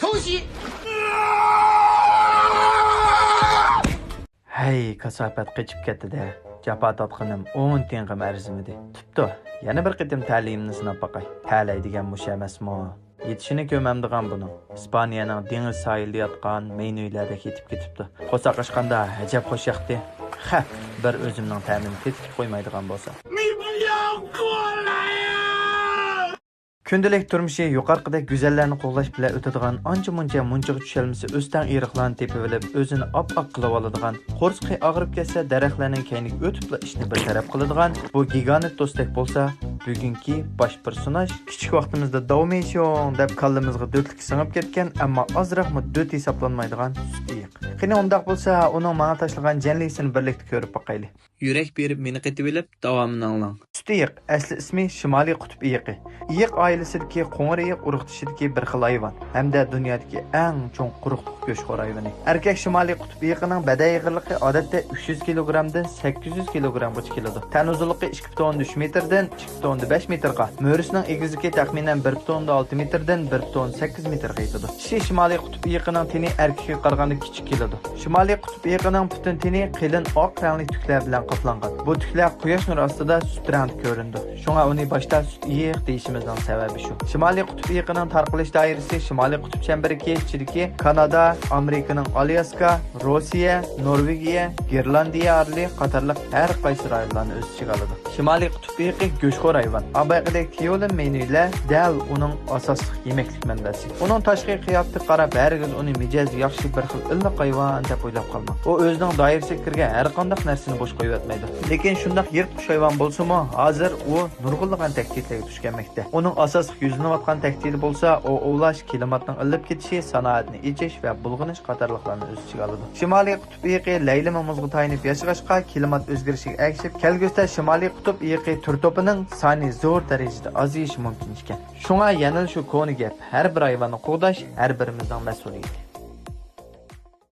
偷袭。 Hey, kasofat qochib ketdi-da. Jafo totqinim 10 tiyinga arzimidi. Tupdi. Yana bir qitim ta'limni sinab boqay. Ta'laydigan mush emasmi? Yetishini ko'mamdigan buni. Ispaniyaning dengiz sohilida yotgan meynuylarda ketib ketibdi. Qo'saq qishqanda ajab xo'sh yoqdi. Ha, bir o'zimning ta'mini tetkib qo'ymaydigan bo'lsa. Kündəlik turmuşu yuqarqıdək güzəllərini qoğlaş bilan ötadigan ancha-muncha munchiga tushalmisi o'stan eriqlarni tepib olib, o'zini op-oq qilib oladigan, qo'rsqi og'rib ketsa, daraxtlarning kayniga o'tibla ishni bir taraf qiladigan bu giganit do'stlik bo'lsa, bugungi bosh personaj kichik vaqtimizda davmeshon deb kallamizga do'tlik singib ketgan, ammo ozroq muddat hisoblanmaydigan Sustiyiq. Qani undaq bo'lsa, uning menga tashlagan janlisini birlikda ko'rib boqayli. Yurak berib meni qetib olib, davomini anglang. Sustiyiq asli ismi Shimoliy qutb iyiqi. Iyiq oilasidagi qo'ng'ir iyiq urug'tishidagi bir xil hayvon, hamda dunyodagi eng cho'ng quruqliq go'shtxo'r hayvoni. Erkak Shimoliy qutb iyiqining badiiy ig'irligi odatda 300 kilogramdan 800 kilogramgacha keladi. Tan uzunligi 2,3 metrdan 2,5 metrga, mo'risining egizligi taxminan 1,6 metrdan 1,8 metrga yetadi. Shimoliy qutb iyiqining teni erkakka qaraganda kichik keladi. Shimoliy qutb iyiqining butun teni qalin oq rangli tuklar bilan qoplangan. Bu tuklar quyosh nuri ostida sut rangda ko'rindi. Shunga uni boshda sut iyiq deyishimizning sababi shu. Shimoliy qutb iyiqining tarqalish doirasi Shimoliy qutb chemberiga ichidagi Kanada, Amerikaning Alyaska, Rossiya, Norvegiya, Gerlandiya orli qatorliq har qaysi rayonlarni o'z ichiga oladi. Shimoliy qutb iyiqi go'shtxo'r hayvon. Abayqidek tiyolin meynuylar dal uning asosli yemeklik manbasi. Uning tashqi qiyofatiga qarab hargiz uni mijozi yaxshi bir xil illiq hayvon deb o'ylab qolmang. U o'zining doirasiga kirgan har qanday narsani bo'sh qo'yib o'tmaydi. Lekin shundaq yirtqich hayvon bo'lsa-mu, hozir u nurg'unlagan tahdidlarga duch kelmoqda. Uning asosiy yuzlanayotgan tahdidi bo'lsa, u ovlash, klimatning illib ketishi, sanoatni ichish va bulg'anish qatorliqlarni o'z ichiga oladi. Shimoliy qutb iyiqi laylama muzga tayinib yashashga, klimat o'zgarishiga ergashib, kelgusida Shimoliy qutb iyiqi tur to'pining soni zo'r darajada ozayishi mumkin ekan. Shunga yana shu koni gap, har bir hayvonni qo'g'dash har birimizning mas'uliyati.